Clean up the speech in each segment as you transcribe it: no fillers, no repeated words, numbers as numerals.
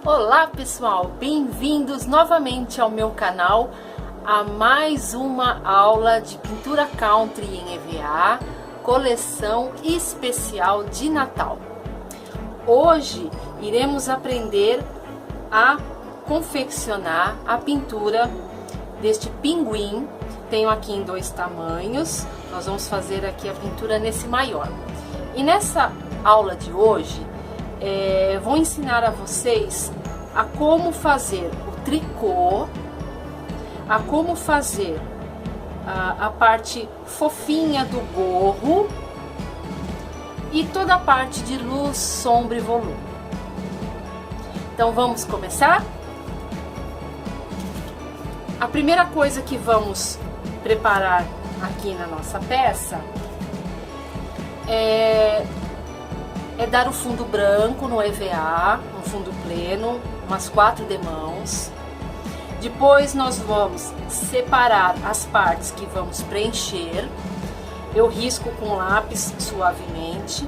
Olá pessoal, bem-vindos novamente ao meu canal a mais uma aula de pintura country em EVA, coleção especial de Natal. Hoje iremos aprender a confeccionar a pintura deste pinguim. Tenho aqui em 2 tamanhos, nós vamos fazer aqui a pintura nesse maior. E nessa aula de hoje, vou ensinar a vocês a como fazer o tricô, a como fazer a parte fofinha do gorro e toda a parte de luz, sombra e volume. Então vamos começar? A primeira coisa que vamos preparar aqui na nossa peça é dar o fundo branco no EVA, um fundo pleno, umas 4 demãos. Depois nós vamos separar as partes que vamos preencher. Eu risco com lápis suavemente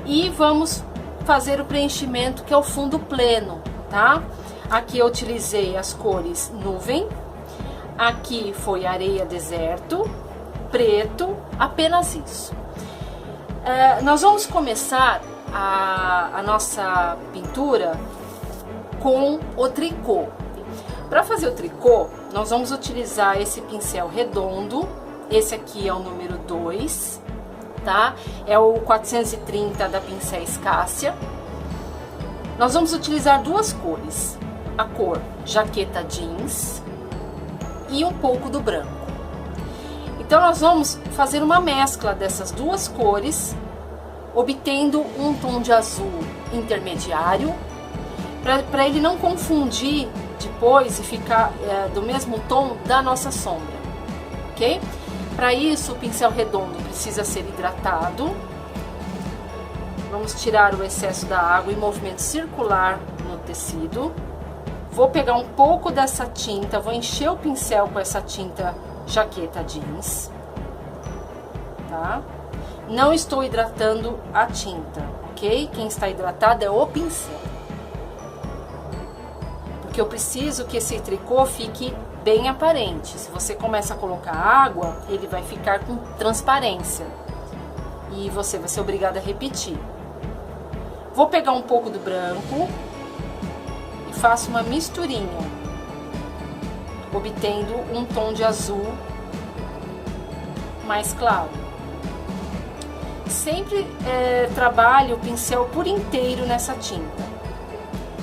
e vamos fazer o preenchimento, que é o fundo pleno, tá? Aqui eu utilizei as cores nuvem, aqui foi areia deserto, preto, apenas isso. Nós vamos começar a nossa pintura com o tricô. Para fazer o tricô, nós vamos utilizar esse pincel redondo. Esse aqui é o número 2, tá? É o 430 da Pincéis Cássia. Nós vamos utilizar 2 cores, a cor jaqueta jeans e um pouco do branco. Então nós vamos fazer uma mescla dessas 2 cores, obtendo um tom de azul intermediário, para ele não confundir depois e ficar do mesmo tom da nossa sombra, ok? Para isso o pincel redondo precisa ser hidratado. Vamos tirar o excesso da água em movimento circular no tecido. Vou pegar um pouco dessa tinta, vou encher o pincel com essa tinta jaqueta jeans, tá? Não estou hidratando a tinta, ok? Quem está hidratado é o pincel. Porque eu preciso que esse tricô fique bem aparente. Se você começa a colocar água, ele vai ficar com transparência. E você vai ser obrigada a repetir. Vou pegar um pouco do branco e faço uma misturinha, obtendo um tom de azul mais claro. Sempre trabalho o pincel por inteiro nessa tinta.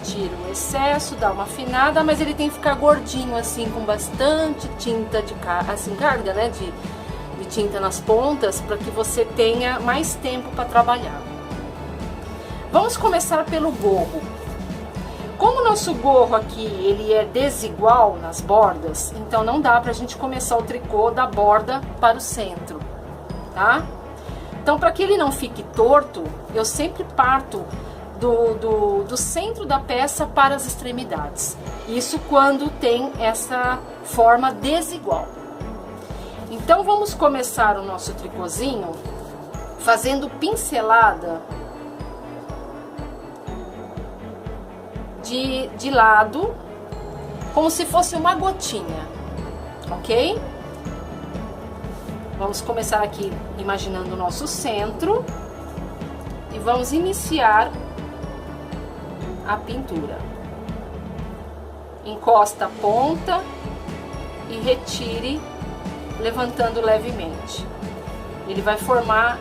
Tiro o excesso, dá uma afinada, mas ele tem que ficar gordinho assim, com bastante tinta de carga, né, de tinta nas pontas, para que você tenha mais tempo para trabalhar. Vamos começar pelo gorro. Como o nosso gorro aqui ele é desigual nas bordas, então não dá pra gente começar o tricô da borda para o centro, tá? Então, para que ele não fique torto, eu sempre parto do centro da peça para as extremidades. Isso quando tem essa forma desigual. Então, vamos começar o nosso tricôzinho fazendo pincelada de lado, como se fosse uma gotinha, ok? Vamos começar aqui imaginando o nosso centro e vamos iniciar a pintura. Encosta a ponta e retire, levantando levemente. Ele vai formar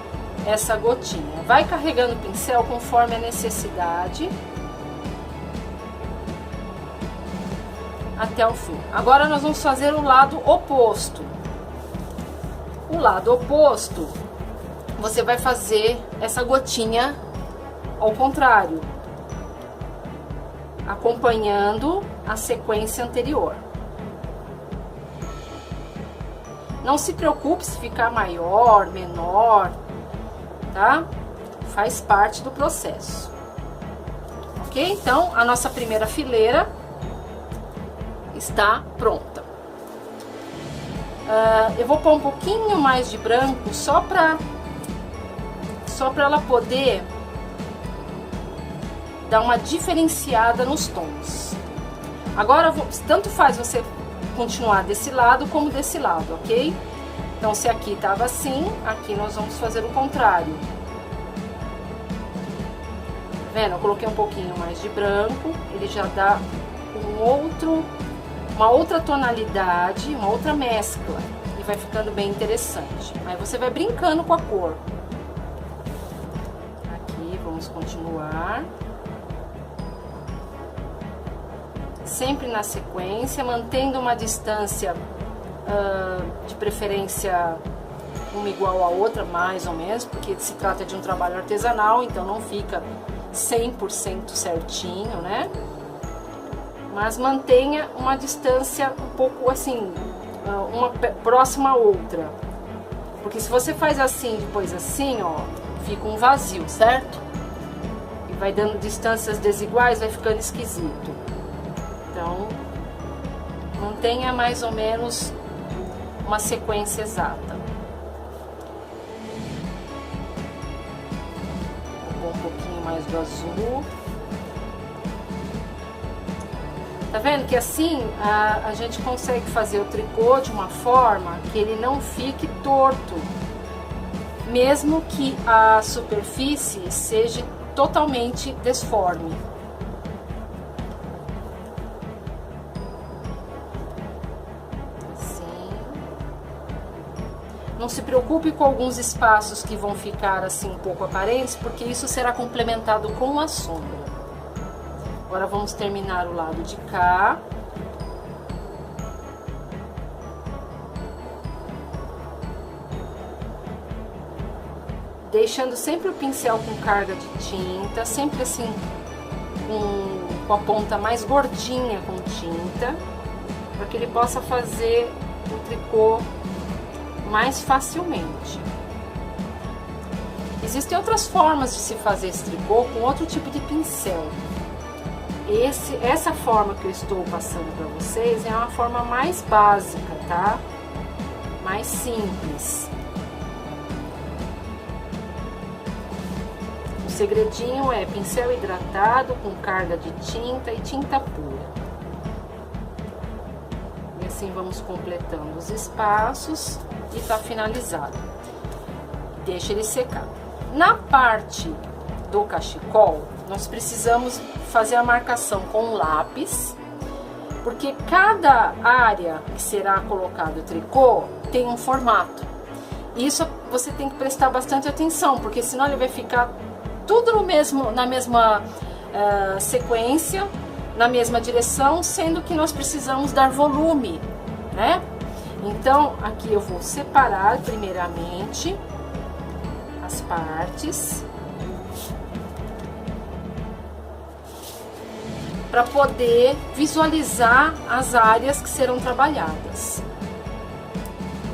essa gotinha. Vai carregando o pincel conforme a necessidade até o fim. Agora nós vamos fazer o lado oposto. O lado oposto, você vai fazer essa gotinha ao contrário, acompanhando a sequência anterior. Não se preocupe se ficar maior, menor, tá? Faz parte do processo. Ok? Então, a nossa primeira fileira está pronta. Eu vou pôr um pouquinho mais de branco só para ela poder dar uma diferenciada nos tons. Agora, tanto faz você continuar desse lado como desse lado, ok? Então, se aqui tava assim, aqui nós vamos fazer o contrário. Vendo? Eu coloquei um pouquinho mais de branco, ele já dá uma outra tonalidade, uma outra mescla, e vai ficando bem interessante. Aí você vai brincando com a cor. Aqui, vamos continuar. Sempre na sequência, mantendo uma distância, de preferência uma igual a outra, mais ou menos, porque se trata de um trabalho artesanal, então não fica 100% certinho, né? Mas mantenha uma distância um pouco assim, uma próxima a outra. Porque se você faz assim, depois assim, ó, fica um vazio, certo? E vai dando distâncias desiguais, vai ficando esquisito. Então, mantenha mais ou menos uma sequência exata. Um pouquinho mais do azul. Tá vendo que assim a gente consegue fazer o tricô de uma forma que ele não fique torto, mesmo que a superfície seja totalmente desforme. Assim. Não se preocupe com alguns espaços que vão ficar assim um pouco aparentes, porque isso será complementado com a sombra. Agora vamos terminar o lado de cá. Deixando sempre o pincel com carga de tinta, sempre assim com a ponta mais gordinha com tinta, para que ele possa fazer o tricô mais facilmente. Existem outras formas de se fazer esse tricô com outro tipo de pincel. Essa forma que eu estou passando para vocês é uma forma mais básica, tá? Mais simples. O segredinho é pincel hidratado com carga de tinta e tinta pura. E assim vamos completando os espaços e tá finalizado. Deixa ele secar. Na parte do cachecol, nós precisamos fazer a marcação com lápis, porque cada área que será colocado o tricô tem um formato. Isso você tem que prestar bastante atenção, porque senão ele vai ficar tudo na mesma sequência, na mesma direção, sendo que nós precisamos dar volume, né? Então, aqui eu vou separar primeiramente as partes, para poder visualizar as áreas que serão trabalhadas.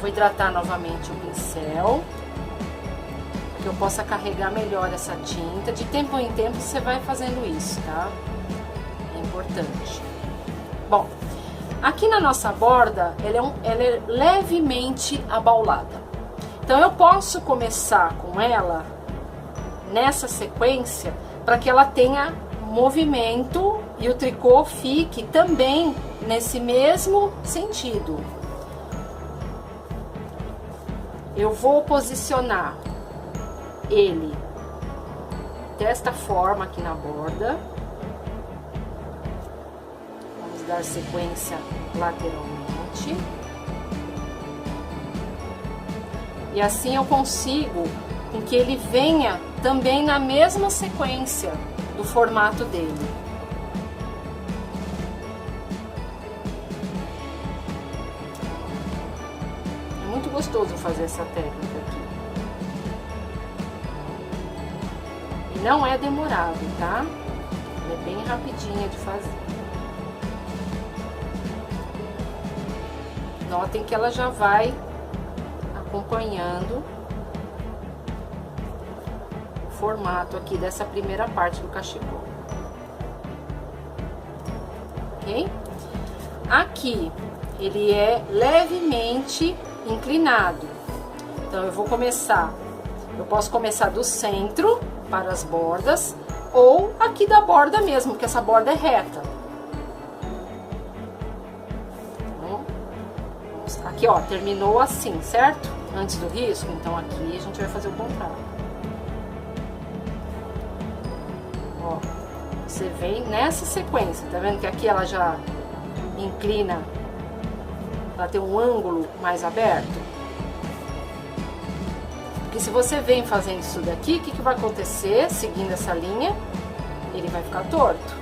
Vou hidratar novamente o pincel, para que eu possa carregar melhor essa tinta. De tempo em tempo você vai fazendo isso, tá? É importante. Bom, aqui na nossa borda, ela é levemente abaulada. Então eu posso começar com ela nessa sequência, para que ela tenha movimento e o tricô fique também nesse mesmo sentido. Eu vou posicionar ele desta forma aqui na borda. Vamos dar sequência lateralmente. E assim eu consigo com que ele venha também na mesma sequência do formato dele. É muito gostoso fazer essa técnica aqui. E não é demorado, tá? Ela é bem rapidinha de fazer. Notem que ela já vai acompanhando o formato aqui dessa primeira parte do cachecol. Ok? Aqui ele é levemente inclinado, então eu vou começar, eu posso começar do centro para as bordas, ou aqui da borda mesmo, porque essa borda é reta. Então, aqui, ó, terminou assim, certo? Antes do risco, então aqui a gente vai fazer o contrário. Ó, você vem nessa sequência, tá vendo que aqui ela já inclina, ela tem um ângulo mais aberto? Porque se você vem fazendo isso daqui, o que, que vai acontecer? Seguindo essa linha, ele vai ficar torto.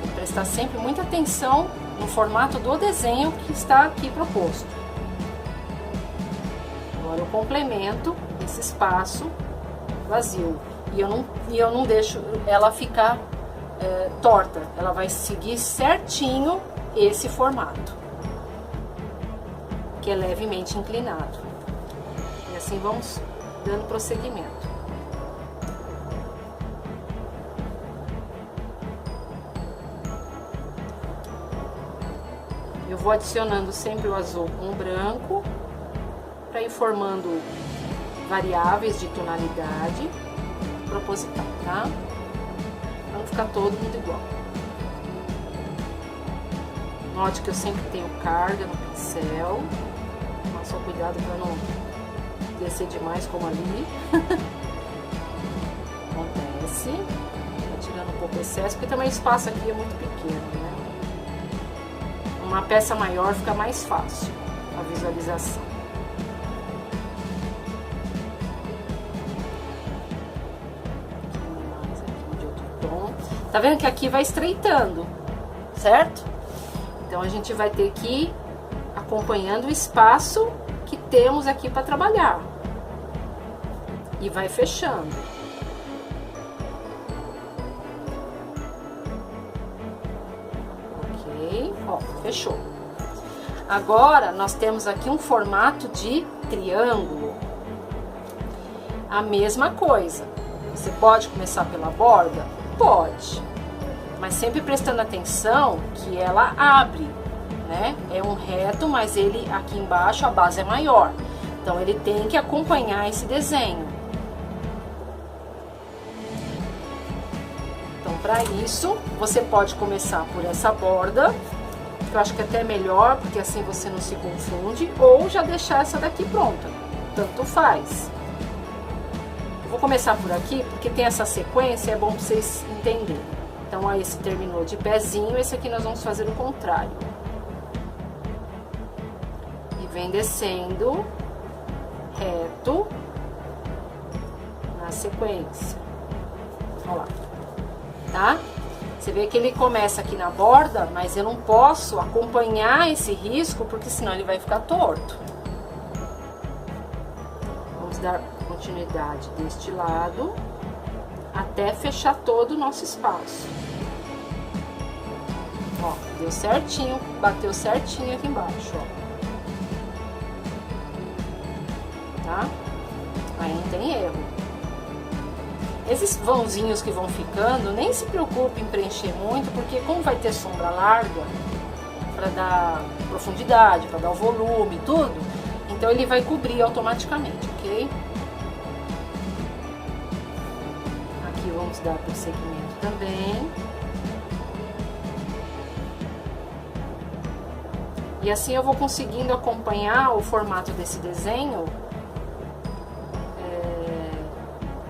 Tem que prestar sempre muita atenção no formato do desenho que está aqui proposto. Agora eu complemento esse espaço vazio. E eu não deixo ela ficar torta. Ela vai seguir certinho esse formato, que é levemente inclinado. E assim vamos dando prosseguimento. Eu vou adicionando sempre o azul com o branco, para ir formando variáveis de tonalidade proposital, tá? Pra não ficar todo mundo igual. Note que eu sempre tenho carga no pincel, mas só cuidado para não descer demais como ali. Acontece. Tá tirando um pouco o excesso, porque também o espaço aqui é muito pequeno, né? Uma peça maior fica mais fácil a visualização. Mais aqui de outro tom. Tá vendo que aqui vai estreitando, certo? Então a gente vai ter que ir acompanhando o espaço que temos aqui para trabalhar. E vai fechando. Ok, ó, fechou. Agora nós temos aqui um formato de triângulo. A mesma coisa. Você pode começar pela borda? Pode. Mas sempre prestando atenção que ela abre, né? É um reto, mas ele aqui embaixo a base é maior. Então ele tem que acompanhar esse desenho. Então para isso, você pode começar por essa borda, que eu acho que é até melhor, porque assim você não se confunde, ou já deixar essa daqui pronta. Tanto faz. Eu vou começar por aqui, porque tem essa sequência, é bom pra vocês entenderem. Então, ó, esse terminou de pezinho, esse aqui nós vamos fazer o contrário. E vem descendo reto na sequência. Olha lá, tá? Você vê que ele começa aqui na borda, mas eu não posso acompanhar esse risco, porque senão ele vai ficar torto. Vamos dar continuidade deste lado, até fechar todo o nosso espaço. Ó, deu certinho, bateu certinho aqui embaixo, ó. Tá? Aí não tem erro. Esses vãozinhos que vão ficando, nem se preocupe em preencher muito, porque como vai ter sombra larga, para dar profundidade, para dar o volume e tudo, então ele vai cobrir automaticamente, ok? Aqui vamos dar prosseguimento também. E assim eu vou conseguindo acompanhar o formato desse desenho.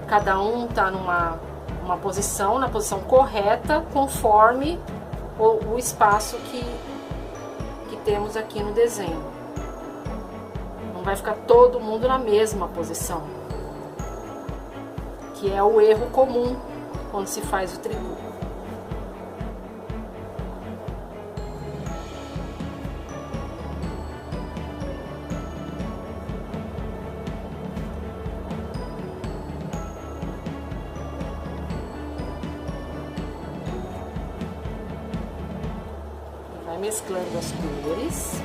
Cada um tá numa posição, na posição correta, conforme o espaço que temos aqui no desenho. Não vai ficar todo mundo na mesma posição, que é o erro comum quando se faz o tricô. Mesclando as cores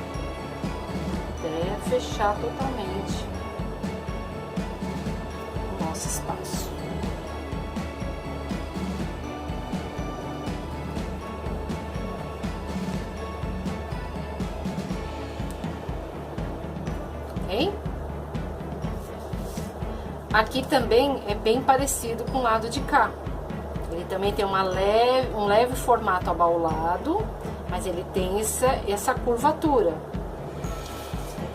até fechar totalmente o nosso espaço. Ok? Aqui também é bem parecido com o lado de cá. Ele também tem um leve formato abaulado, mas ele tem essa curvatura.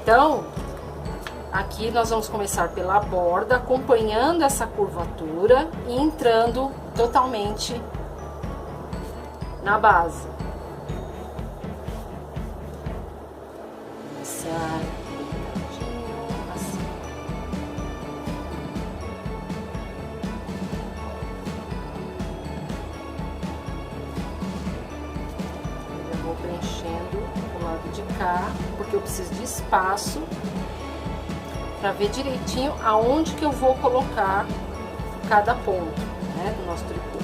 Então, aqui nós vamos começar pela borda, acompanhando essa curvatura e entrando totalmente na base. Começar assim. Eu vou preenchendo o lado de cá, porque eu preciso de espaço para ver direitinho aonde que eu vou colocar cada ponto, né, do nosso tricô.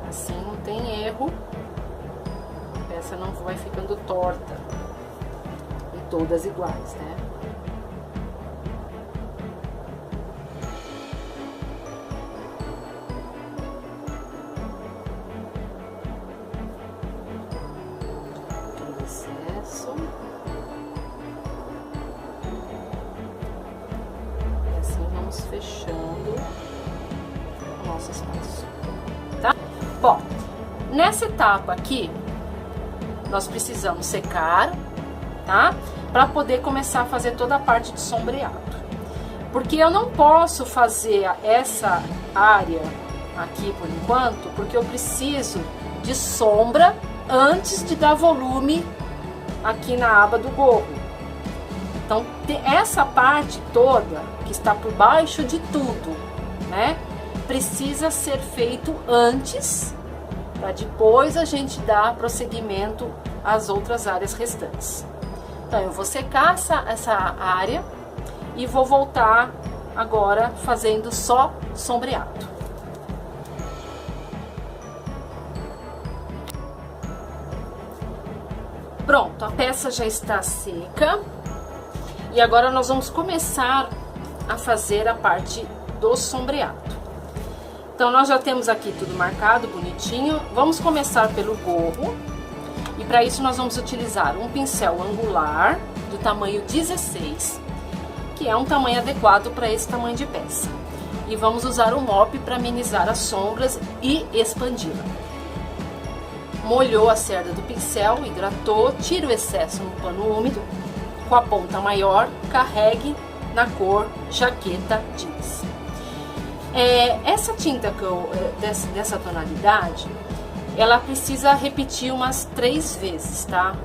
Assim não tem erro, a peça não vai ficando torta e todas iguais, né? Excesso. E assim vamos fechando o nosso espaço, tá? Bom, nessa etapa aqui, nós precisamos secar, tá? Para poder começar a fazer toda a parte de sombreado. Porque eu não posso fazer essa área aqui por enquanto, porque eu preciso de sombra antes de dar volume aqui na aba do gorro. Então, essa parte toda que está por baixo de tudo, né? Precisa ser feito antes, para depois a gente dar prosseguimento às outras áreas restantes. Então, eu vou secar essa área e vou voltar agora fazendo só sombreado. Pronto, a peça já está seca e agora nós vamos começar a fazer a parte do sombreado. Então, nós já temos aqui tudo marcado, bonitinho. Vamos começar pelo gorro. E para isso nós vamos utilizar um pincel angular do tamanho 16, que é um tamanho adequado para esse tamanho de peça. E vamos usar o mop para amenizar as sombras e expandi-la. Molhou a cerda do pincel, hidratou, tira o excesso no pano úmido. Com a ponta maior, carregue na cor jaqueta jeans. Essa tinta dessa tonalidade, ela precisa repetir umas 3 vezes, tá?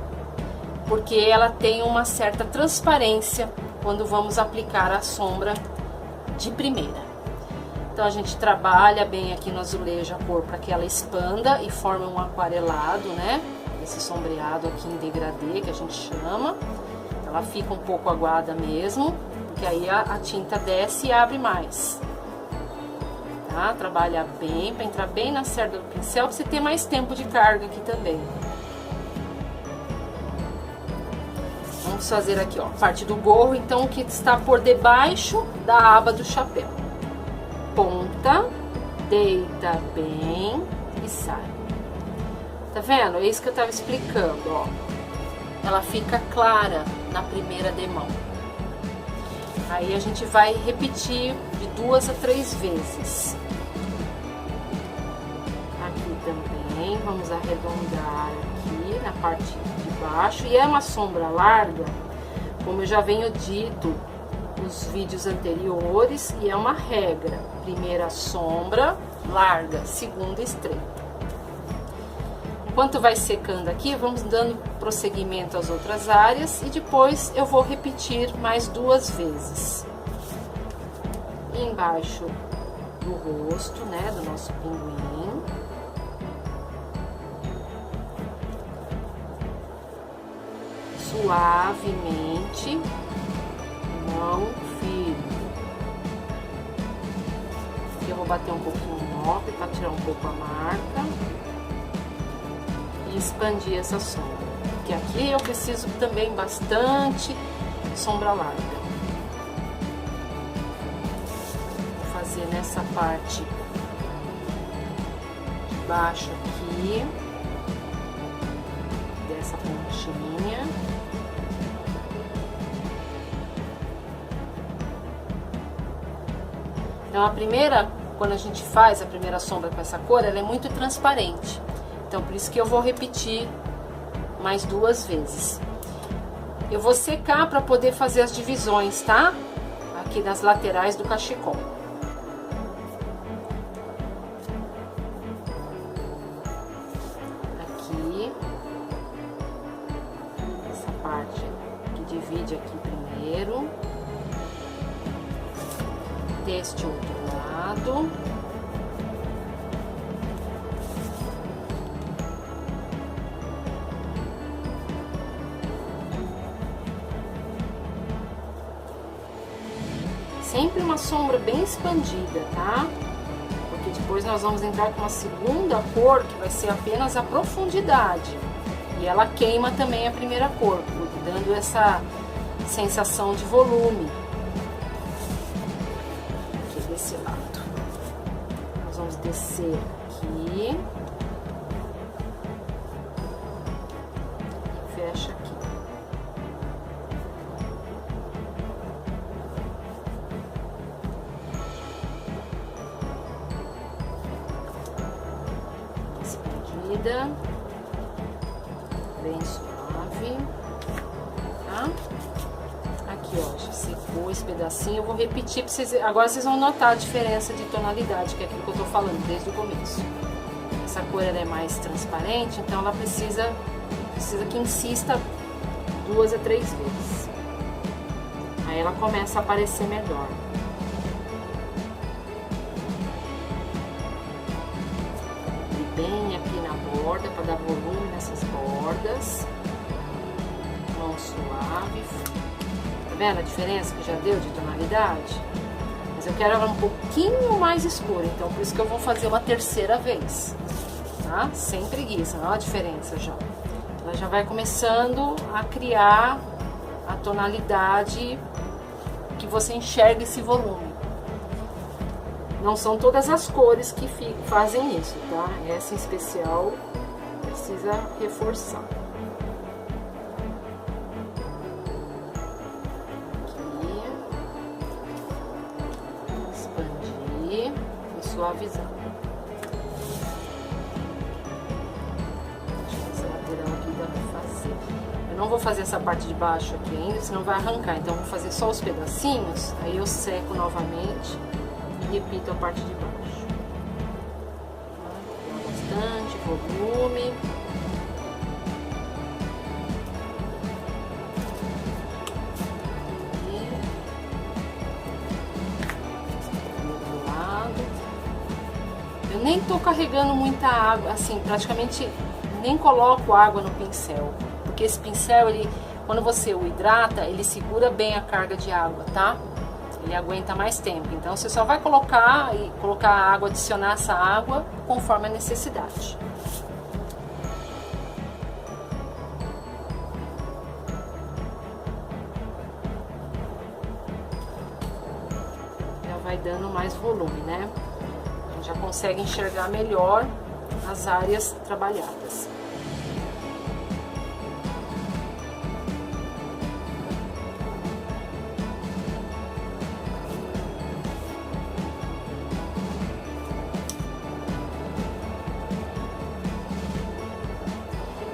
Porque ela tem uma certa transparência quando vamos aplicar a sombra de primeira. Então a gente trabalha bem aqui no azulejo a cor para que ela expanda e forme um aquarelado, né? Esse sombreado aqui em degradê que a gente chama. Ela fica um pouco aguada mesmo, porque aí a tinta desce e abre mais. Tá? Trabalha bem, para entrar bem na cerda do pincel, para você ter mais tempo de carga aqui também. Vamos fazer aqui, ó, parte do gorro, então, que está por debaixo da aba do chapéu. Ponta, deita bem e sai. Tá vendo? É isso que eu tava explicando, ó. Ela fica clara na primeira demão. Aí a gente vai repetir de 2 a 3 vezes. Aqui também, vamos arredondar aqui na parte de baixo. E é uma sombra larga, como eu já venho dito nos vídeos anteriores, e é uma regra. Primeira sombra larga, segunda estreita. Enquanto vai secando aqui, vamos dando prosseguimento às outras áreas e depois eu vou repetir mais 2 vezes. Embaixo do rosto, né, do nosso pinguim. Suavemente, não firme. Aqui eu vou bater um pouquinho no mop para tirar um pouco a marca. Expandir essa sombra, porque aqui eu preciso também bastante sombra larga. Vou fazer nessa parte de baixo aqui. aqui, dessa pontinha. Então a primeira, quando a gente faz a primeira sombra com essa cor, ela é muito transparente. Então por isso que eu vou repetir mais 2 vezes. Eu vou secar para poder fazer as divisões, tá? Aqui nas laterais do cachecol. Aqui. Essa parte que divide aqui primeiro. Deste outro lado. Sempre uma sombra bem expandida, tá? Porque depois nós vamos entrar com uma segunda cor, que vai ser apenas a profundidade. E ela queima também a primeira cor, dando essa sensação de volume. Aqui desse lado. Nós vamos descer aqui. E fecha aqui. Bem suave, tá? Aqui, ó, já secou esse pedacinho. Eu vou repetir pra vocês. Agora vocês vão notar a diferença de tonalidade, que é aquilo que eu tô falando desde o começo. Essa cor ela é mais transparente, então ela precisa que insista 2 a 3 vezes. Aí ela começa a aparecer melhor. Bem aqui na borda, para dar volume nessas bordas. Mão suave. Tá vendo a diferença que já deu de tonalidade? Mas eu quero ela um pouquinho mais escura, então por isso que eu vou fazer uma terceira vez, tá? Sem preguiça, olha a diferença já. Ela já vai começando a criar a tonalidade que você enxerga esse volume. Não são todas as cores que fazem isso, tá? Essa em especial precisa reforçar. Aqui. Expandir e suavizar. Essa lateral aqui dá pra fazer. Eu não vou fazer essa parte de baixo aqui ainda, senão vai arrancar. Então eu vou fazer só os pedacinhos, aí eu seco novamente. Repito a parte de baixo. Bastante volume. E do outro lado. Eu nem tô carregando muita água, assim, praticamente nem coloco água no pincel, porque esse pincel, ele, quando você o hidrata, ele segura bem a carga de água, tá? Ele aguenta mais tempo, então você só vai colocar a água, adicionar essa água conforme a necessidade. Já vai dando mais volume, né? A gente já consegue enxergar melhor as áreas trabalhadas.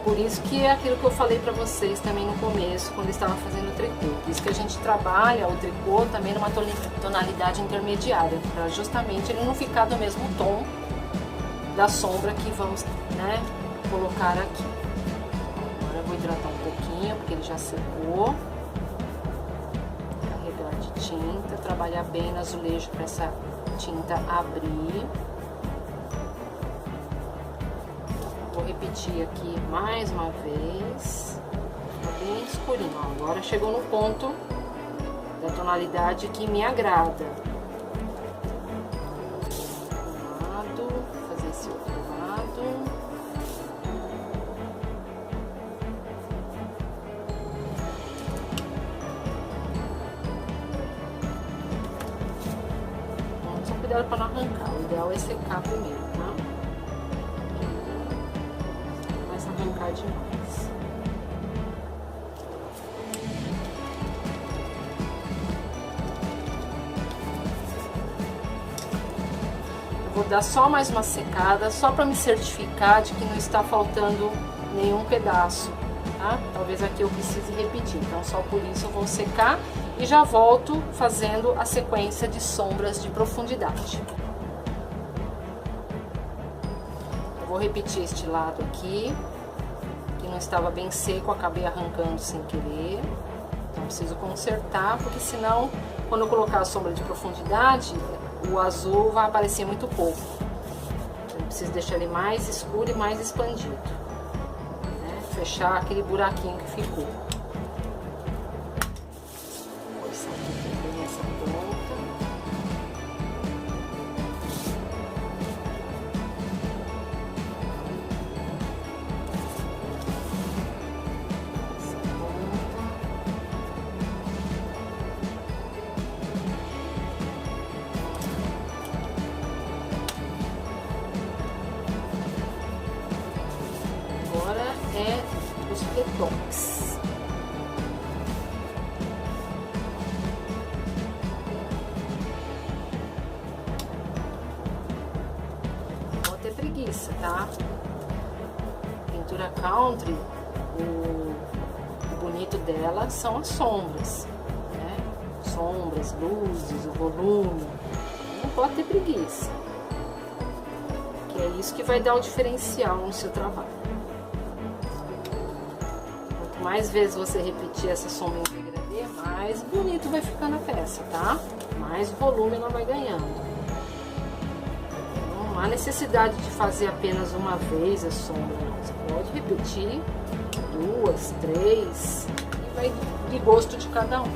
Por isso que é aquilo que eu falei pra vocês também no começo, quando eu estava fazendo o tricô. Por isso que a gente trabalha o tricô também numa tonalidade intermediária, para justamente ele não ficar do mesmo tom da sombra que vamos, né, colocar aqui. Agora eu vou hidratar um pouquinho, porque ele já secou. Carregar de tinta, trabalhar bem no azulejo para essa tinta abrir. Vou repetir aqui mais uma vez. Tá bem escurinho, ó. Agora chegou no ponto da tonalidade que me agrada. Um lado, fazer esse outro lado. Bom, só cuidado para não arrancar. O ideal é secar primeiro, tá? demais. Eu vou dar só mais uma secada, só para me certificar de que não está faltando nenhum pedaço, tá? Talvez aqui eu precise repetir, então só por isso eu vou secar e já volto fazendo a sequência de sombras de profundidade. Eu vou repetir este lado aqui, que não estava bem seco, acabei arrancando sem querer. Então preciso consertar, porque senão, quando eu colocar a sombra de profundidade, o azul vai aparecer muito pouco. Então, eu preciso deixar ele mais escuro e mais expandido, né? Fechar aquele buraquinho que ficou. Os retoques. Vou ter preguiça, tá? Pintura country, o bonito dela são as sombras, né? Sombras, luzes, o volume. Não pode ter preguiça, que é isso que vai dar o diferencial no seu trabalho. Mais vezes você repetir essa sombra em degradê, mais bonito vai ficando a peça, tá? Mais volume ela vai ganhando. Não há necessidade de fazer apenas uma vez a sombra, não. Você pode repetir 2, 3, e vai de gosto de cada um.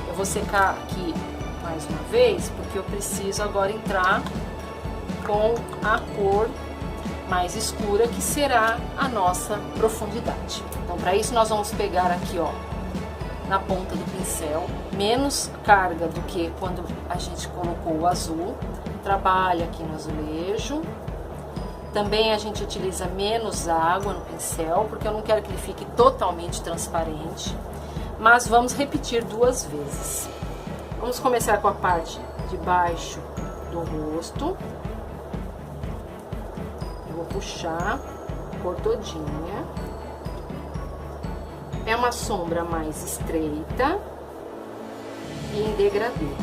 Eu vou secar aqui mais uma vez, porque eu preciso agora entrar com a cor mais escura, que será a nossa profundidade. Então, para isso nós vamos pegar aqui, ó, na ponta do pincel, menos carga do que quando a gente colocou o azul. Trabalha aqui no azulejo. Também a gente utiliza menos água no pincel, porque eu não quero que ele fique totalmente transparente. Mas vamos repetir 2 vezes. Vamos começar com a parte de baixo do rosto. Vou puxar a cor todinha. É uma sombra mais estreita e em degradê.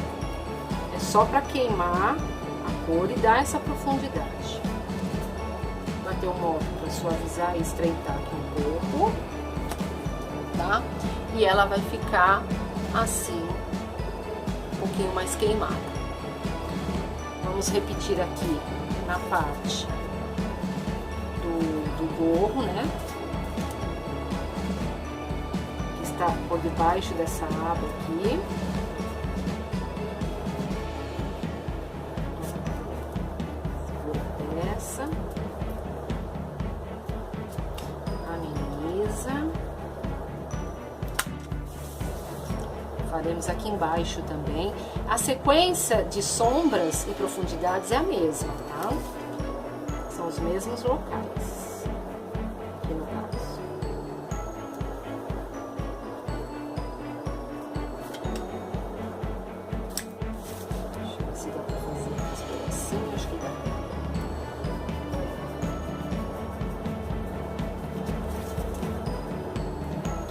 É só para queimar a cor e dar essa profundidade. Bater o molde para suavizar e estreitar aqui um pouco, tá? E ela vai ficar assim, um pouquinho mais queimada. Vamos repetir aqui na parte do gorro, né? Que está por debaixo dessa aba aqui. Essa. Ameniza. Faremos aqui embaixo também. A sequência de sombras e profundidades é a mesma, tá? São os mesmos locais, aqui no caso. Deixa eu ver se dá pra fazer esse pedacinho, acho que dá.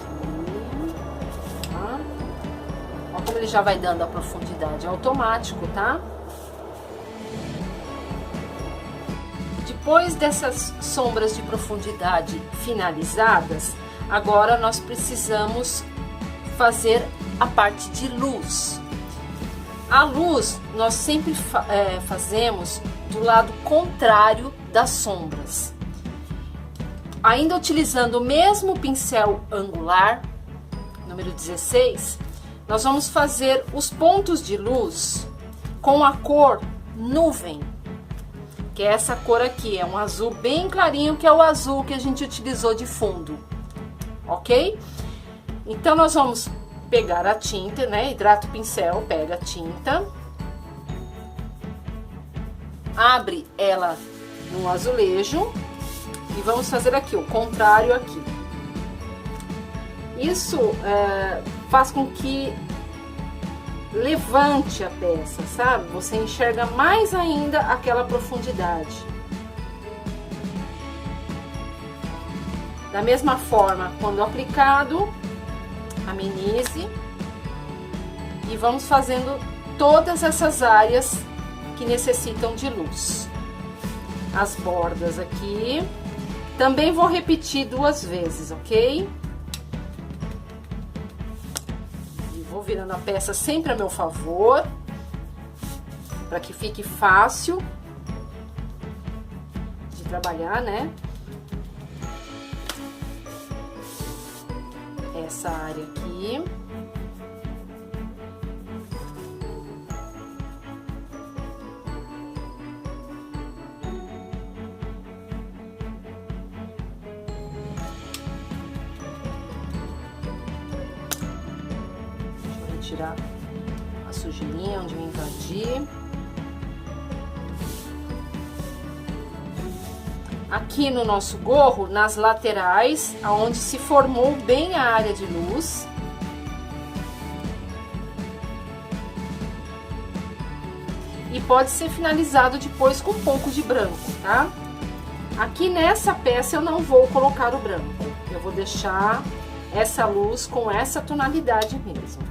Aqui, tá? Olha como ele já vai dando a profundidade, é automático, tá? Depois dessas sombras de profundidade finalizadas, agora nós precisamos fazer a parte de luz. A luz nós sempre fazemos do lado contrário das sombras. Ainda utilizando o mesmo pincel angular, número 16, nós vamos fazer os pontos de luz com a cor nuvem. Que é essa cor aqui, é um azul bem clarinho, que é o azul que a gente utilizou de fundo, ok? Então, nós vamos pegar a tinta, né? Hidrata o pincel, pega a tinta. abre ela no azulejo e vamos fazer aqui o contrário aqui. Isso faz com que levante a peça, sabe? Você enxerga mais ainda aquela profundidade. Da mesma forma, quando aplicado, amenize e vamos fazendo todas essas áreas que necessitam de luz. As bordas aqui, também vou repetir 2 vezes, ok? E vou virando a peça sempre a meu favor, para que fique fácil de trabalhar, né? Essa área aqui. Deixa eu retirar a sujeirinha onde eu invadi. Aqui no nosso gorro, nas laterais, aonde se formou bem a área de luz. E pode ser finalizado depois com um pouco de branco, tá? Aqui nessa peça eu não vou colocar o branco. Eu vou deixar essa luz com essa tonalidade mesmo.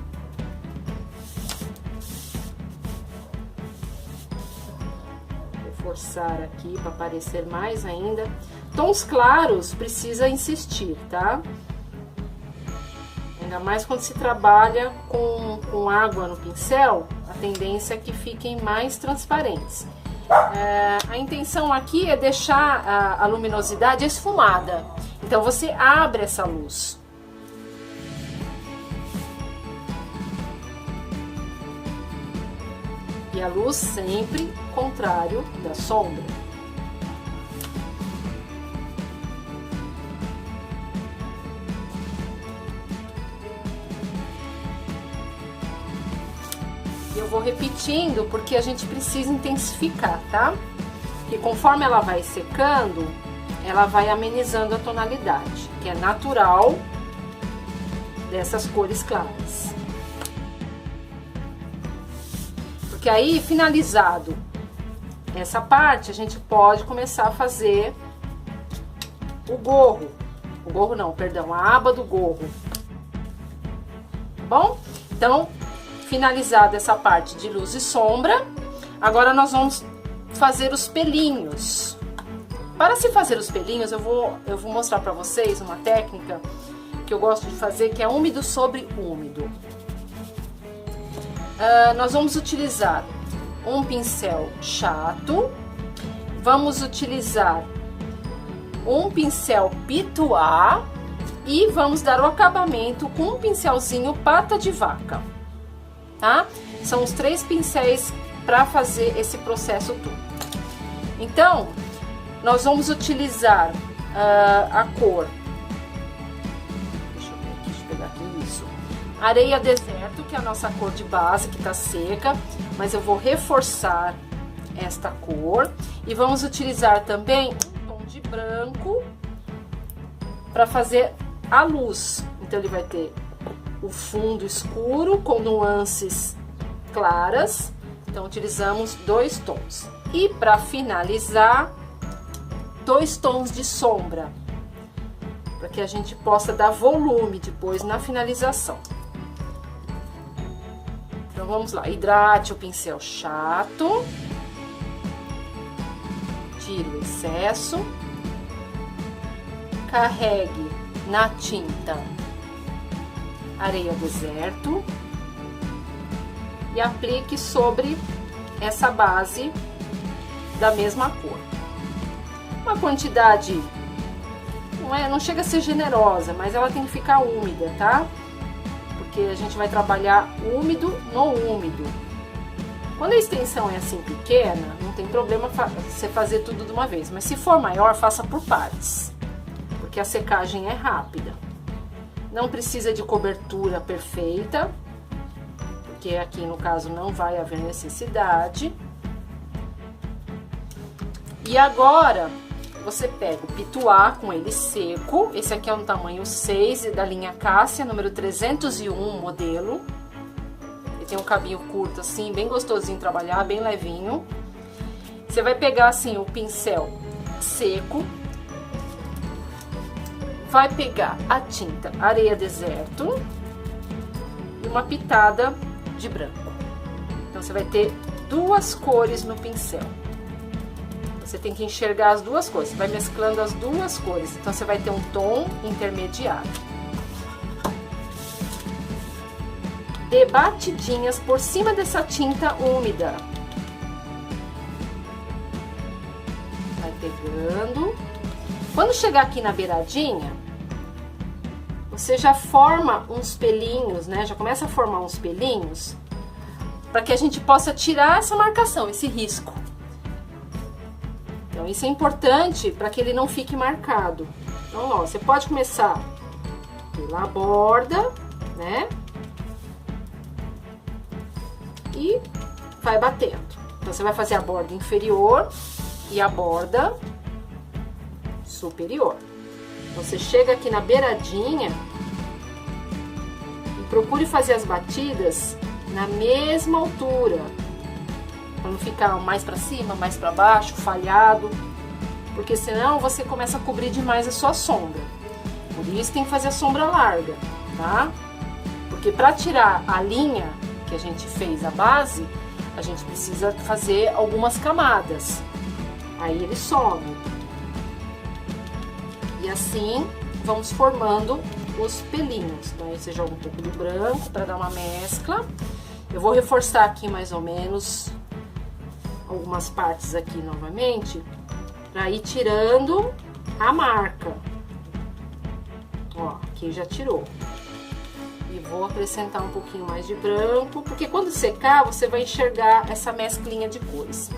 Forçar aqui para aparecer mais ainda. Tons claros precisa insistir, tá? Ainda mais quando se trabalha com água no pincel, a tendência é que fiquem mais transparentes. A intenção aqui é deixar a luminosidade esfumada. Então você abre essa luz. E a luz sempre contrário da sombra. Eu vou repetindo porque a gente precisa intensificar, tá? E conforme ela vai secando, ela vai amenizando a tonalidade, que é natural dessas cores claras. Porque aí, finalizado essa parte, a gente pode começar a fazer o gorro. O gorro não, perdão, a aba do gorro. Tá bom? Então, finalizada essa parte de luz e sombra, agora nós vamos fazer os pelinhos. Para se fazer os pelinhos, eu vou mostrar para vocês uma técnica que eu gosto de fazer, que é úmido sobre úmido. Nós vamos utilizar um pincel chato, vamos utilizar um pincel pituá e vamos dar o acabamento com um pincelzinho pata de vaca, tá? São os 3 pincéis para fazer esse processo todo. Então, nós vamos utilizar a cor, deixa eu pegar aqui isso, areia deserto, que é a nossa cor de base, que tá seca, mas eu vou reforçar esta cor. E vamos utilizar também um tom de branco para fazer a luz. Então, ele vai ter o fundo escuro com nuances claras. Então, utilizamos 2 tons. E para finalizar, 2 tons de sombra, para que a gente possa dar volume depois na finalização. Então, vamos lá. Hidrate o pincel chato. Tire o excesso. Carregue na tinta areia deserto. E aplique sobre essa base da mesma cor. Uma quantidade, não chega a ser generosa, mas ela tem que ficar úmida, tá? Porque a gente vai trabalhar úmido no úmido. Quando a extensão é assim pequena, não tem problema você fazer tudo de uma vez. Mas se for maior, faça por partes, porque a secagem é rápida. Não precisa de cobertura perfeita, porque aqui no caso não vai haver necessidade. E agora, você pega o pituá com ele seco. Esse aqui é um tamanho 6 da linha Cássia, número 301 modelo. Ele tem um cabinho curto assim, bem gostosinho de trabalhar, bem levinho. Você vai pegar assim o pincel seco. Vai pegar a tinta areia deserto e uma pitada de branco. Então, você vai ter duas cores no pincel. Você tem que enxergar as duas cores, você vai mesclando as duas cores. Então, você vai ter um tom intermediário. Dê batidinhas por cima dessa tinta úmida. Vai pegando. Quando chegar aqui na beiradinha, você já forma uns pelinhos, né? Já começa a formar uns pelinhos para que a gente possa tirar essa marcação, esse risco. Então, isso é importante para que ele não fique marcado. Então, ó, você pode começar pela borda, né? E vai batendo. Então, você vai fazer a borda inferior e a borda superior. Então, você chega aqui na beiradinha e procure fazer as batidas na mesma altura, para não ficar mais para cima, mais para baixo, falhado, porque senão você começa a cobrir demais a sua sombra. Por isso tem que fazer a sombra larga, tá? Porque para tirar a linha que a gente fez a base, a gente precisa fazer algumas camadas. Aí ele some. E assim vamos formando os pelinhos. Então aí você joga um pouco do branco para dar uma mescla. Eu vou reforçar aqui mais ou menos algumas partes aqui novamente, para ir tirando a marca. Ó, aqui já tirou. E vou acrescentar um pouquinho mais de branco, porque quando secar você vai enxergar essa mesclinha de cores.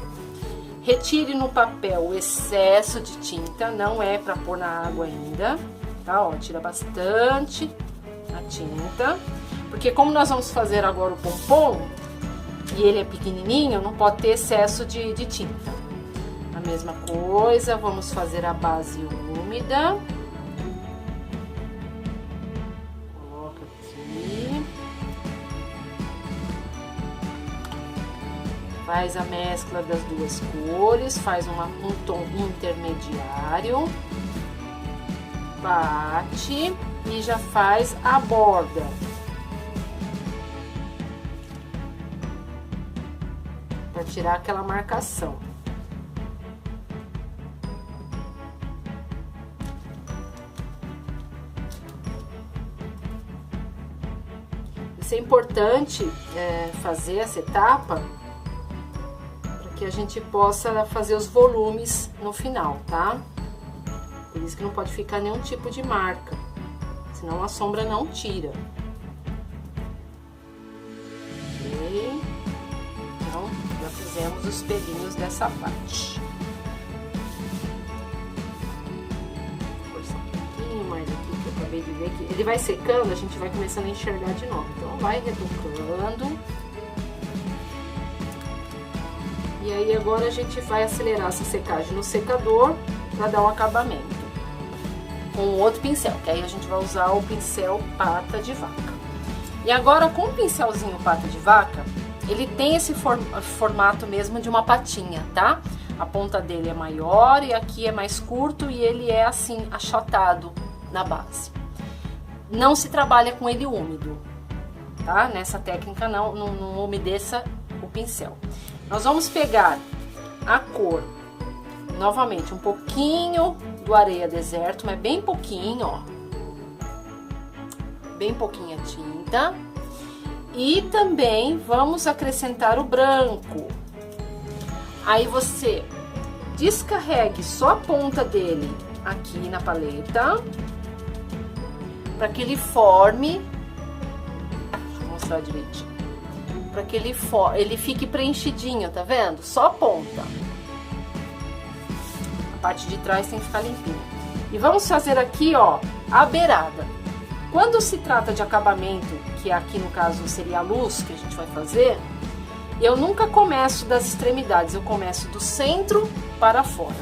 Retire no papel o excesso de tinta, não é para pôr na água ainda, tá? Ó, tira bastante a tinta, porque como nós vamos fazer agora o pompom, e ele é pequenininho, não pode ter excesso de tinta. A mesma coisa, vamos fazer a base úmida. Coloca aqui. Faz a mescla das duas cores, faz um tom intermediário. Bate e já faz a borda. Para tirar aquela marcação. Isso é importante fazer essa etapa para que a gente possa fazer os volumes no final, tá? Por isso que não pode ficar nenhum tipo de marca, senão a sombra não tira. Ok? Então, já fizemos os pelinhos dessa parte. Vou forçar um pouquinho mais aqui, que eu acabei de ver que ele vai secando, a gente vai começando a enxergar de novo. Então, vai retocando. E aí, agora a gente vai acelerar essa secagem no secador para dar um acabamento. Com outro pincel, que aí a gente vai usar o pincel pata de vaca. E agora, com o pincelzinho pata de vaca, ele tem esse formato mesmo de uma patinha, tá? A ponta dele é maior e aqui é mais curto e ele é assim, achatado na base. Não se trabalha com ele úmido, tá? Nessa técnica não umedeça o pincel. Nós vamos pegar a cor, novamente, um pouquinho do areia deserto, mas bem pouquinho, ó. Bem pouquinha tinta. E também vamos acrescentar o branco. Aí você descarregue só a ponta dele aqui na paleta, para que ele forme, deixa eu mostrar direitinho, para que ele fique preenchidinho, tá vendo? Só a ponta. A parte de trás tem que ficar limpinha. E vamos fazer aqui, ó, a beirada. Quando se trata de acabamento, que aqui no caso seria a luz que a gente vai fazer, Eu nunca começo das extremidades, eu começo do centro para fora.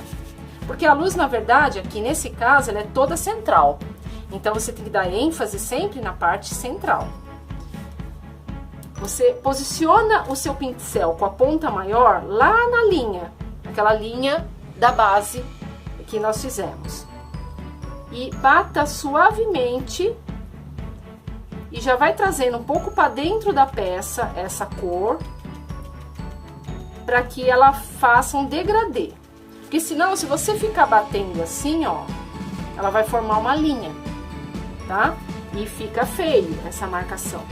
Porque a luz, na verdade, aqui nesse caso, ela é toda central. Então, você tem que dar ênfase sempre na parte central. Você posiciona o seu pincel com a ponta maior lá na linha, aquela linha da base que nós fizemos. E bata suavemente e já vai trazendo um pouco para dentro da peça essa cor, para que ela faça um degradê. Porque senão, se você ficar batendo assim, ó, ela vai formar uma linha, tá? E fica feio essa marcação.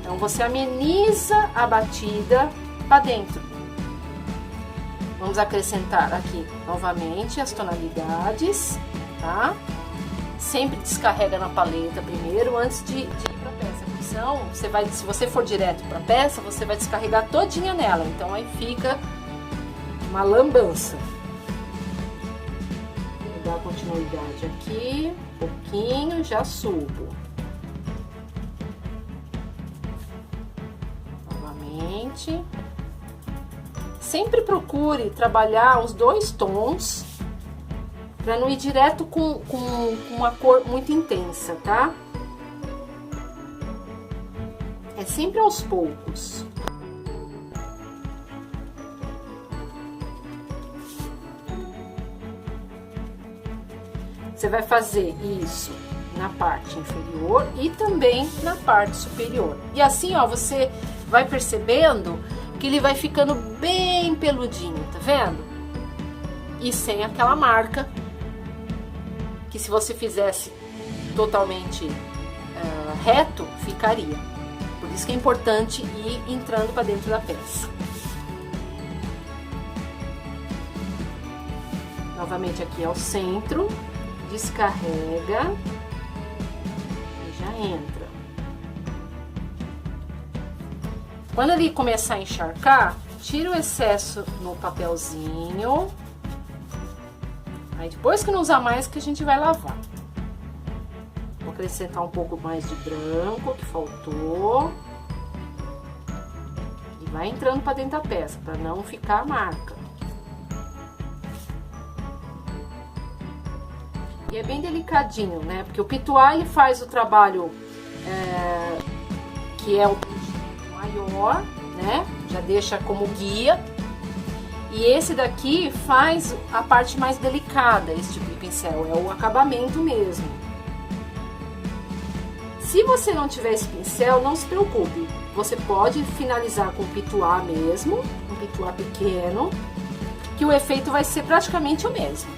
Então, você ameniza a batida para dentro. Vamos acrescentar aqui novamente as tonalidades, tá? Sempre descarrega na paleta primeiro, antes de ir pra peça. Porque senão, se você for direto pra peça, você vai descarregar todinha nela. Então, aí fica uma lambança. Vou dar continuidade aqui, um pouquinho, já subo. Novamente. Sempre procure trabalhar os dois tons, para não ir direto com uma cor muito intensa, tá? É sempre aos poucos. Você vai fazer isso na parte inferior e também na parte superior. E assim, ó, você vai percebendo que ele vai ficando bem peludinho, tá vendo? E sem aquela marca, que se você fizesse totalmente reto, ficaria. Por isso que é importante ir entrando para dentro da peça. Novamente aqui ao centro, descarrega e já entra. Quando ele começar a encharcar, tira o excesso no papelzinho. Aí depois que não usar mais, que a gente vai lavar. Vou acrescentar um pouco mais de branco que faltou. E vai entrando para dentro da peça, para não ficar a marca. E é bem delicadinho, né? Porque o pituá, ele faz o trabalho que é o maior, né? Já deixa como guia. E esse daqui faz a parte mais delicada, esse tipo de pincel, é o acabamento mesmo. Se você não tiver esse pincel, não se preocupe. Você pode finalizar com o pituá mesmo, um pituá pequeno, que o efeito vai ser praticamente o mesmo,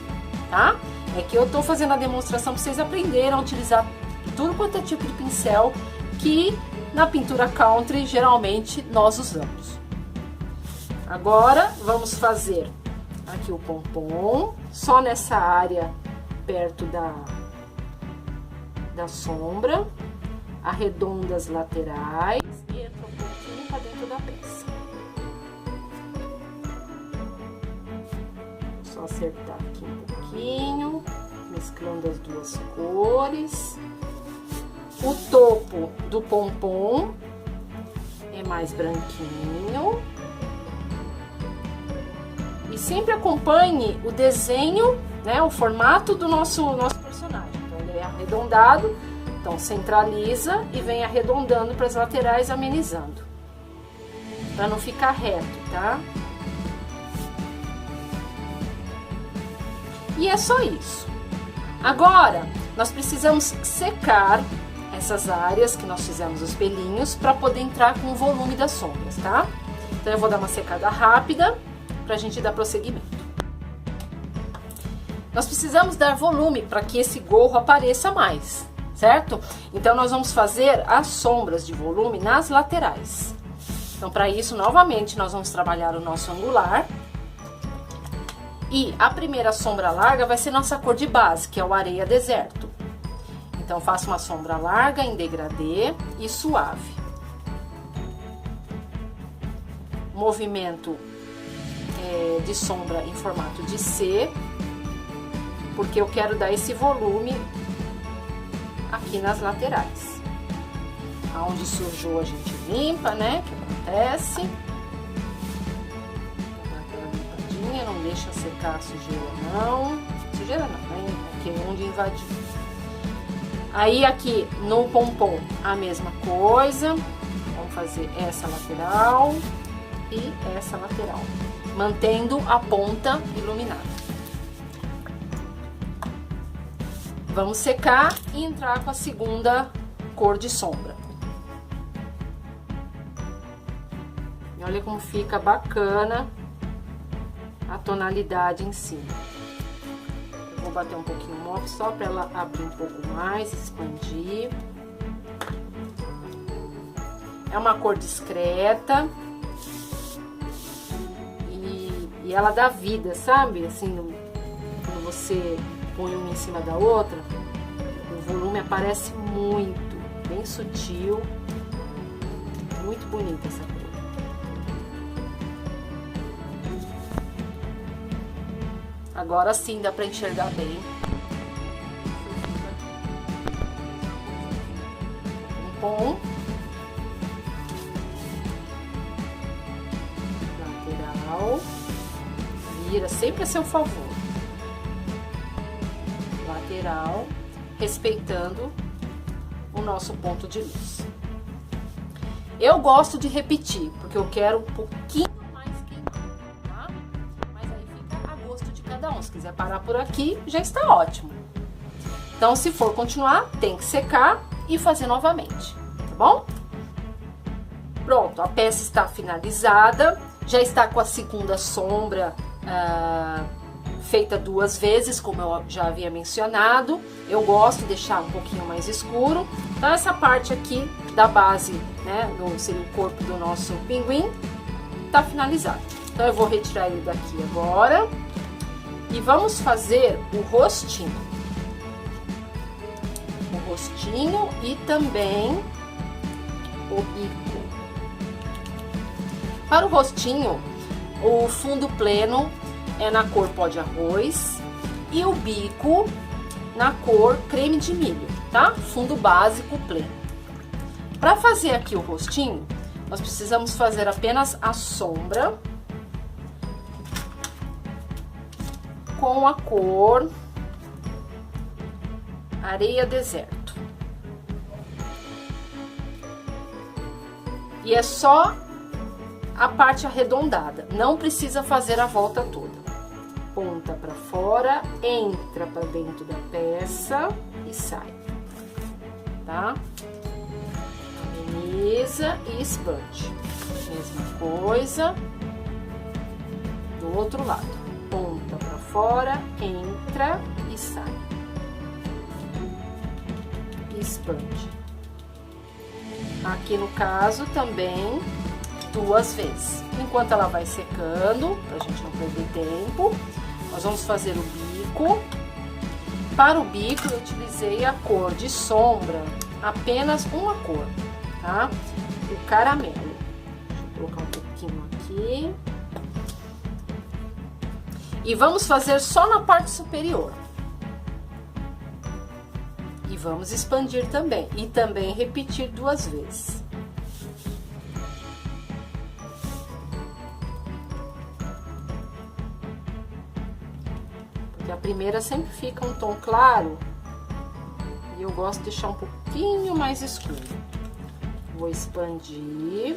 tá? É que eu tô fazendo a demonstração para vocês aprenderem a utilizar tudo quanto é tipo de pincel que na pintura country geralmente nós usamos. Agora, vamos fazer aqui o pompom, só nessa área perto da sombra, arredonda as laterais e entra um pouquinho para dentro da peça. Só acertar aqui um pouquinho, mesclando as duas cores. O topo do pompom é mais branquinho. E sempre acompanhe o desenho, né, o formato do nosso personagem. Então, ele é arredondado, então centraliza e vem arredondando para as laterais, amenizando. Para não ficar reto, tá? E é só isso. Agora, nós precisamos secar essas áreas que nós fizemos os pelinhos para poder entrar com o volume das sombras, tá? Então, eu vou dar uma secada rápida para a gente dar prosseguimento. Nós precisamos dar volume para que esse gorro apareça mais, certo? Então, nós vamos fazer as sombras de volume nas laterais. Então, para isso, novamente, nós vamos trabalhar o nosso angular. E a primeira sombra larga vai ser nossa cor de base, que é o areia deserto. Então, faço uma sombra larga em degradê e suave. Movimento de sombra em formato de C, porque eu quero dar esse volume aqui nas laterais. Aonde sujou a gente limpa, né, que acontece. banha, não deixa secar a sujeira não. Sujeira não, né? Aqui é onde invadiu. Aí aqui no pompom a mesma coisa. Vamos fazer essa lateral e essa lateral, mantendo a ponta iluminada. Vamos secar e entrar com a segunda cor de sombra. E olha como fica bacana a tonalidade em cima. Eu vou bater um pouquinho o mop só para ela abrir um pouco mais, expandir. É uma cor discreta e ela dá vida, sabe? Assim, quando você põe uma em cima da outra, o volume aparece muito, bem sutil, muito bonita essa cor. Agora sim dá para enxergar bem. Bom. Lateral. Vira sempre a seu favor. Lateral, respeitando o nosso ponto de luz. Eu gosto de repetir, porque eu quero um pouquinho mais queimado, tá? Mas aí fica a gosto de cada um. Se quiser parar por aqui, já está ótimo. Então, se for continuar, tem que secar e fazer novamente, tá bom? Pronto, a peça está finalizada, já está com a segunda sombra feita 2 vezes, como eu já havia mencionado. Eu gosto de deixar um pouquinho mais escuro. Então, essa parte aqui da base, né, seria o corpo do nosso pinguim, tá finalizado. Então, eu vou retirar ele daqui agora e vamos fazer o rostinho. O rostinho e também o bico. Para o rostinho, o fundo pleno é na cor pó de arroz e o bico na cor creme de milho, tá? Fundo básico pleno. Para fazer aqui o rostinho, nós precisamos fazer apenas a sombra com a cor areia deserto. E é só a parte arredondada, não precisa fazer a volta toda. Ponta para fora, entra para dentro da peça e sai, tá? Ameniza e expande. Mesma coisa do outro lado. Ponta para fora, entra e sai. Expande. Aqui no caso também 2 vezes. Enquanto ela vai secando, pra gente não perder tempo, nós vamos fazer o bico. Para o bico, eu utilizei a cor de sombra, apenas uma cor, tá? O caramelo. Deixa eu colocar um pouquinho aqui. E vamos fazer só na parte superior. E vamos expandir também. E também repetir 2 vezes. A primeira sempre fica um tom claro e eu gosto de deixar um pouquinho mais escuro. Vou expandir,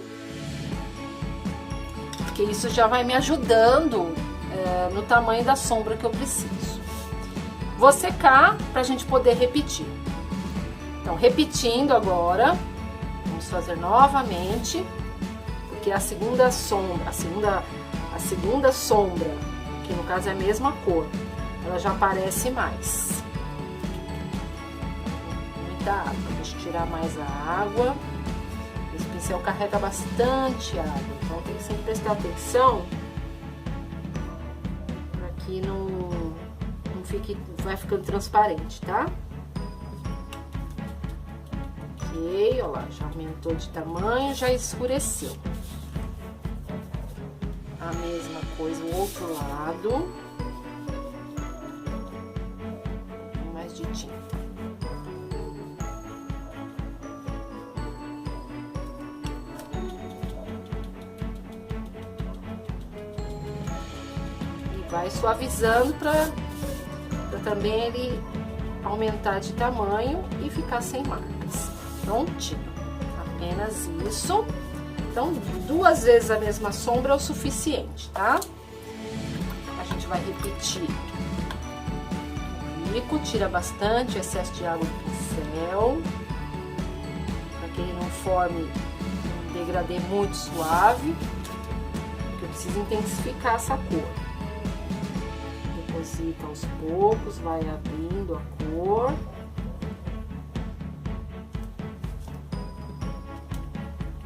porque isso já vai me ajudando no tamanho da sombra que eu preciso. Vou secar para a gente poder repetir. Então, repetindo agora, vamos fazer novamente, porque a segunda sombra, a segunda sombra, que no caso é a mesma cor, ela já aparece mais. Muita água, deixa eu tirar mais a água. Esse pincel carrega bastante água, então tem que sempre prestar atenção para que não fique, vai ficando transparente, tá? Ok, olha lá, já aumentou de tamanho, já escureceu. A mesma coisa o outro lado. De tinta. vai suavizando para também ele aumentar de tamanho e ficar sem marcas. Prontinho, apenas isso. Então, 2 vezes a mesma sombra é o suficiente, tá? A gente vai repetir o bico, tira bastante o excesso de água do pincel, para que ele não forme um degradê muito suave, porque eu preciso intensificar essa cor. Deposita aos poucos, vai abrindo a cor.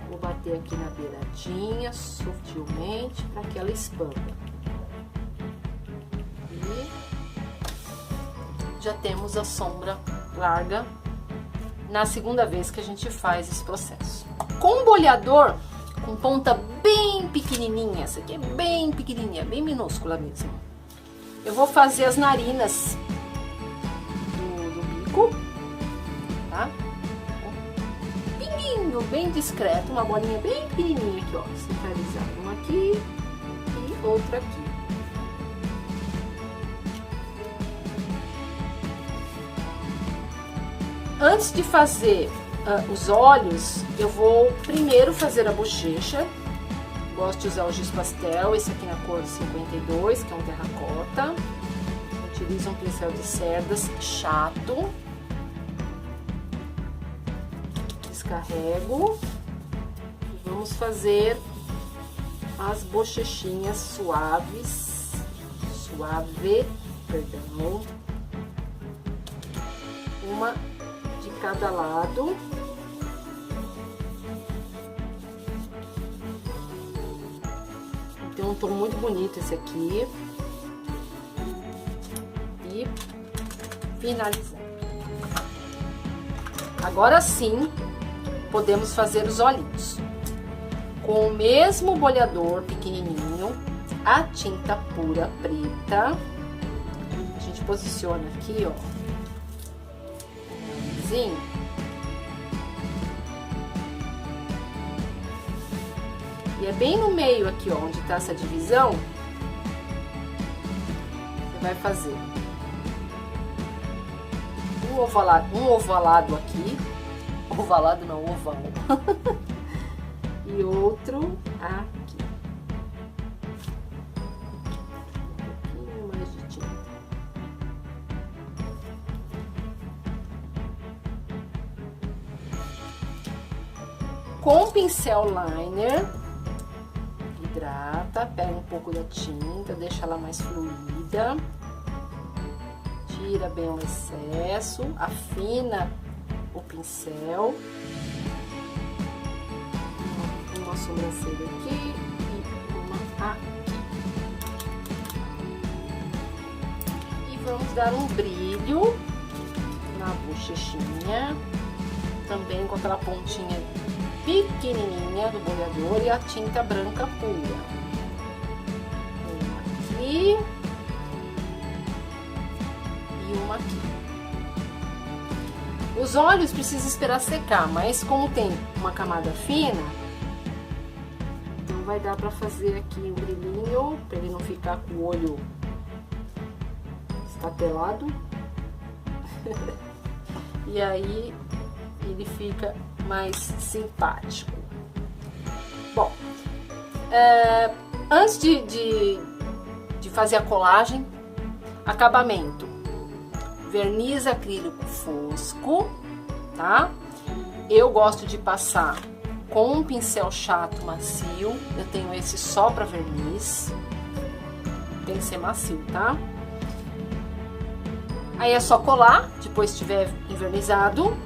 Vou bater aqui na beiradinha, sutilmente, para que ela expanda. E já temos a sombra larga na segunda vez que a gente faz esse processo. Com um boleador com ponta bem pequenininha, essa aqui é bem pequenininha, bem minúscula mesmo. Eu vou fazer as narinas do bico, tá? Um pinguinho bem discreto, uma bolinha bem pequenininha aqui, ó, centralizada. Uma aqui e outra aqui. Antes de fazer os olhos, eu vou primeiro fazer a bochecha. Gosto de usar o giz pastel, esse aqui na cor 52, que é um terracota. Utilizo um pincel de cerdas chato. Descarrego. E vamos fazer as bochechinhas suaves. Perdão. Uma de cada lado. Tem um tom muito bonito esse aqui. E finalizando. Agora sim, podemos fazer os olhinhos. Com o mesmo boleador pequenininho, a tinta pura preta. A gente posiciona aqui, ó. Assim. E é bem no meio aqui, ó, onde tá essa divisão. Você vai fazer um ovalado aqui. Ovalado não, oval. E outro aqui. Um pouquinho mais de tinta. Com pincel liner, hidrata, pega um pouco da tinta, deixa ela mais fluida, tira bem o excesso, afina o pincel, uma sobrancelha aqui e uma aqui. E vamos dar um brilho na bochechinha, também com aquela pontinha pequenininha do boleador e a tinta branca pura. Uma aqui e uma aqui. Os olhos precisam esperar secar, mas como tem uma camada fina, então vai dar para fazer aqui um brilhinho, para ele não ficar com o olho estatelado. E aí ele fica mais simpático. Bom, antes de fazer a colagem, acabamento, verniz acrílico fosco, tá? Eu gosto de passar com um pincel chato macio, eu tenho esse só para verniz, tem que ser macio, tá? Aí é só colar, depois que estiver envernizado.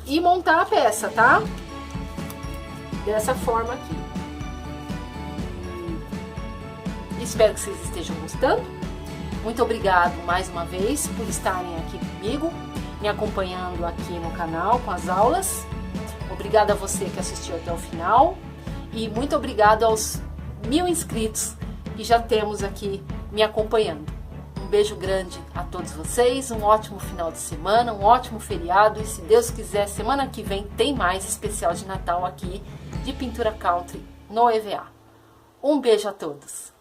E montar a peça, tá? Dessa forma aqui. Espero que vocês estejam gostando. Muito obrigado mais uma vez por estarem aqui comigo, me acompanhando aqui no canal com as aulas. Obrigada a você que assistiu até o final. E muito obrigado aos 1000 inscritos que já temos aqui me acompanhando. Um beijo grande a todos vocês, um ótimo final de semana, um ótimo feriado e se Deus quiser, semana que vem tem mais especial de Natal aqui de Pintura Country no EVA. Um beijo a todos!